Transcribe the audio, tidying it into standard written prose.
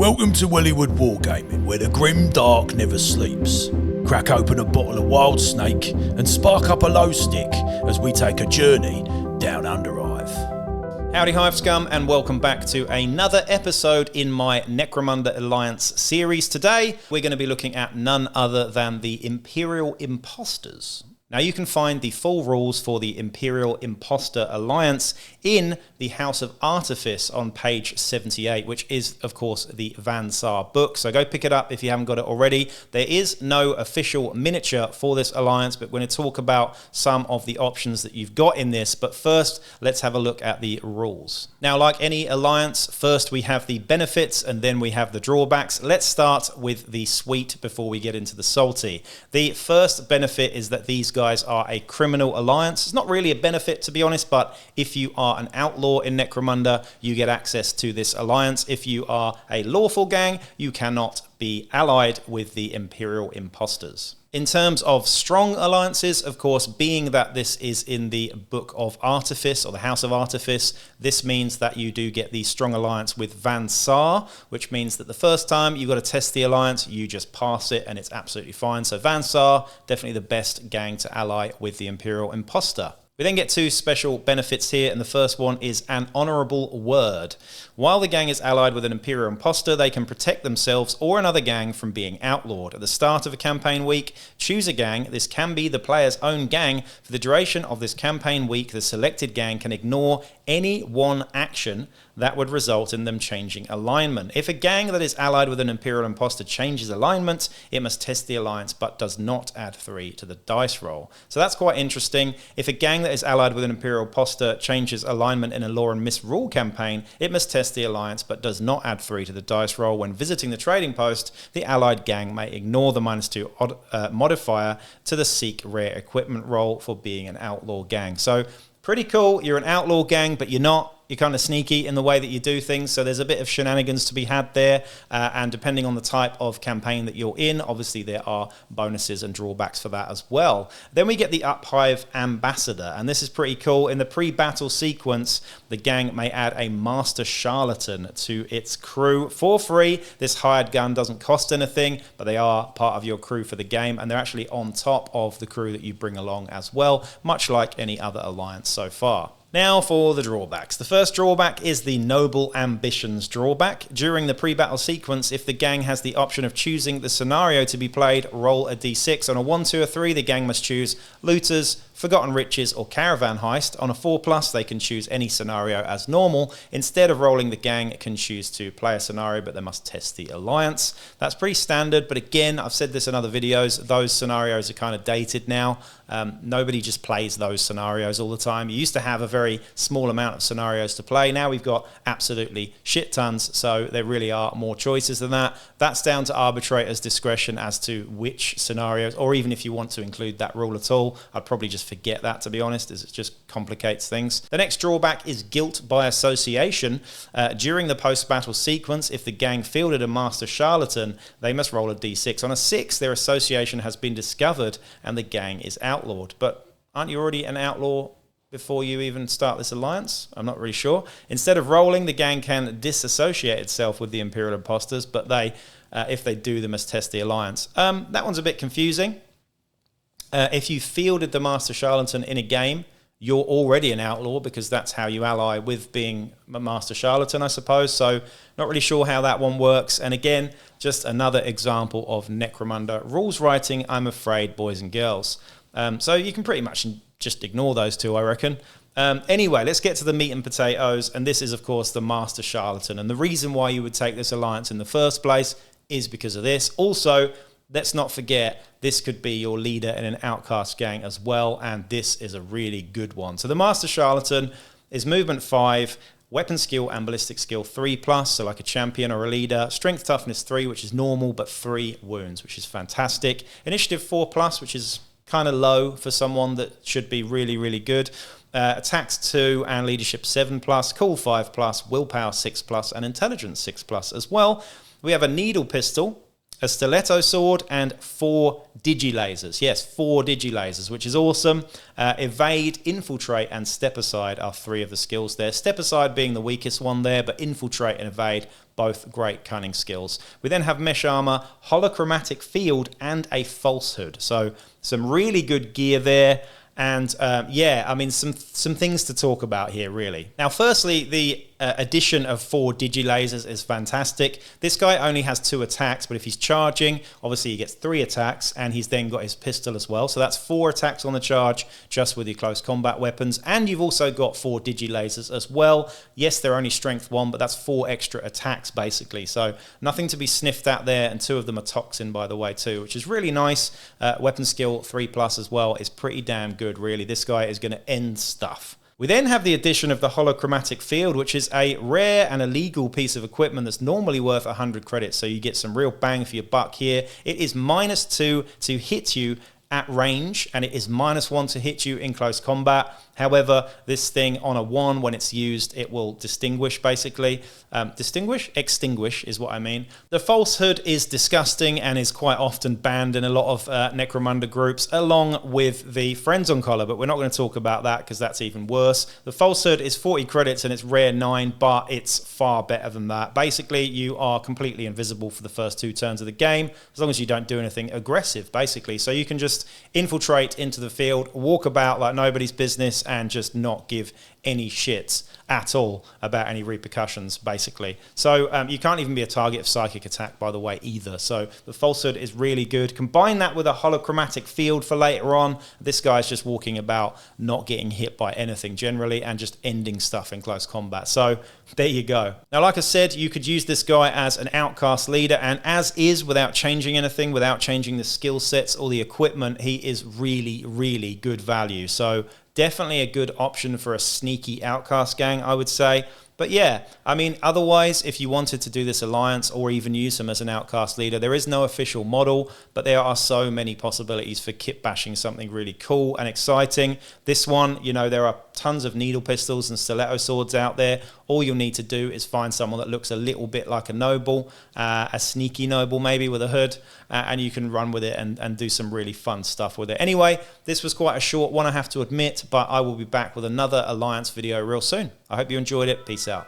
Welcome to Wellywood Wargaming, where the grim dark never sleeps. Crack open a bottle of Wild Snake and spark up a low stick as we take a journey down under Hive. Howdy Hive Scum, and welcome back to another episode in my Necromunda Alliance series. Today we're going to be looking at none other than the Imperial Imposters. Now you can find the full rules for the Imperial Imposter Alliance in the House of Artifice on page 78, which is, of course, the Van Saar book. So go pick it up if you haven't got it already. There is no official miniature for this alliance, but we're going to talk about some of the options that you've got in this. But first, let's have a look at the rules. Now, like any alliance, first we have the benefits and then we have the drawbacks. Let's start with the sweet before we get into the salty. The first benefit is that these guys are a criminal alliance. It's not really a benefit, to be honest, but if you are an outlaw in Necromunda, you get access to this alliance. If you are a lawful gang, you cannot be allied with the Imperial Imposters. In terms of strong alliances, of course, being that this is in the Book of Artifice, or the House of Artifice, this means that you do get the strong alliance with Van Saar, which means that the first time you've got to test the alliance, you just pass it and it's absolutely fine. So Van Saar, definitely the best gang to ally with the Imperial Imposter. We then get two special benefits here, and the first one is an honourable word. While the gang is allied with an Imperial Imposter, they can protect themselves or another gang from being outlawed. At the start of a campaign week, choose a gang. This can be the player's own gang. For the duration of this campaign week, the selected gang can ignore any one action that would result in them changing alignment. If a gang that is allied with an Imperial Imposter changes alignment, it must test the alliance but does not add 3 to the dice roll. So that's quite interesting. If a gang that is allied with an Imperial Imposter changes alignment in a Law and Misrule campaign, it must test the alliance but does not add 3 to the dice roll. When visiting the trading post, the allied gang may ignore the -2 modifier to the Seek Rare Equipment roll for being an outlaw gang. So pretty cool. You're an outlaw gang, but you're not. You're kind of sneaky in the way that you do things, so there's a bit of shenanigans to be had there, and depending on the type of campaign that you're in, obviously there are bonuses and drawbacks for that as well. Then we get the Uphive Ambassador, and this is pretty cool. In the pre-battle sequence, the gang may add a Master Charlatan to its crew for free. This hired gun doesn't cost anything, but they are part of your crew for the game, and they're actually on top of the crew that you bring along as well, much like any other alliance so far. Now for the drawbacks. The first drawback is the Noble Ambitions drawback. During the pre-battle sequence, if the gang has the option of choosing the scenario to be played, roll a d6. On a 1, 2, or 3, the gang must choose Looters, Forgotten Riches, or Caravan Heist. On a 4+, they can choose any scenario as normal. Instead of rolling, the gang can choose to play a scenario, but they must test the alliance. That's pretty standard, but again, I've said this in other videos, those scenarios are kind of dated now. Nobody just plays those scenarios all the time. You used to have a very small amount of scenarios to play. Now we've got absolutely shit tons, so there really are more choices than that. That's down to arbitrators' discretion as to which scenarios, or even if you want to include that rule at all. I'd probably just forget that, to be honest, as it just complicates things. The next drawback is guilt by association. During the post-battle sequence, if the gang fielded a Master Charlatan, they must roll a d6. On a 6, their association has been discovered and the gang is outlawed. But aren't you already an outlaw before you even start this alliance? I'm not really sure. Instead of rolling, the gang can disassociate itself with the Imperial Imposters, but they, if they do, they must test the alliance. That one's a bit confusing. If you fielded the Master Charlatan in a game, you're already an outlaw because that's how you ally with being a Master Charlatan, I suppose. So not really sure how that one works. And again, just another example of Necromunda rules writing, I'm afraid, boys and girls. So you can pretty much just ignore those two, I reckon. Anyway, let's get to the meat and potatoes. And this is, of course, the Master Charlatan. And the reason why you would take this alliance in the first place is because of this. Also, let's not forget, this could be your leader in an outcast gang as well, and this is a really good one. So the Master Charlatan is movement 5, weapon skill and ballistic skill 3+, so like a champion or a leader. Strength toughness 3, which is normal, but 3 wounds, which is fantastic. Initiative 4+, which is kind of low for someone that should be really, really good. Attacks 2 and leadership 7+, cool 5+, willpower 6+, and intelligence 6+ as well. We have a needle pistol. a stiletto sword, and 4 digilasers. Yes, 4 digilasers, which is awesome. Evade, infiltrate, and step aside are 3 of the skills there. Step aside being the weakest one there, but infiltrate and evade, both great cunning skills. We then have mesh armor, holochromatic field, and a falsehood. So some really good gear there. And yeah, I mean, some things to talk about here, really. Now, firstly, the addition of 4 digilasers is fantastic. This guy only has 2 attacks, but if he's charging, obviously he gets 3 attacks, and he's then got his pistol as well. So that's 4 attacks on the charge just with your close combat weapons. And you've also got 4 digilasers as well. Yes, they're only strength 1, but that's 4 extra attacks, basically. So nothing to be sniffed at there, and 2 of them are toxin, by the way, too, which is really nice. Weapon skill 3+ as well is pretty damn good, really. This guy is going to end stuff. We then have the addition of the holochromatic field, which is a rare and illegal piece of equipment that's normally worth 100 credits, so you get some real bang for your buck here. It is -2 to hit you at range, and it is -1 to hit you in close combat. However, this thing on a 1, when it's used, it will distinguish, basically. Extinguish is what I mean. The falsehood is disgusting and is quite often banned in a lot of Necromunda groups, along with the Friends on Collar, but we're not going to talk about that because that's even worse. The falsehood is 40 credits and it's rare 9, but it's far better than that. Basically, you are completely invisible for the first 2 turns of the game, as long as you don't do anything aggressive, basically. So you can just infiltrate into the field, walk about like nobody's business, and just not give any shits at all about any repercussions, basically. So you can't even be a target of psychic attack, by the way, either. So the falsehood is really good. Combine that with a holochromatic field for later on. This guy's just walking about, not getting hit by anything generally, and just ending stuff in close combat. So there you go. Now, like I said, you could use this guy as an outcast leader, and as is, without changing anything, without changing the skill sets or the equipment, he is really, really good value. So definitely a good option for a sneaky outcast gang, I would say. But yeah, I mean, otherwise, if you wanted to do this alliance or even use him as an outcast leader, there is no official model, but there are so many possibilities for kit bashing something really cool and exciting. This one, you know, there are tons of needle pistols and stiletto swords out there. All you'll need to do is find someone that looks a little bit like a noble, a sneaky noble maybe with a hood, and you can run with it and do some really fun stuff with it. Anyway, this was quite a short one, I have to admit, but I will be back with another alliance video real soon. I hope you enjoyed it. Peace out.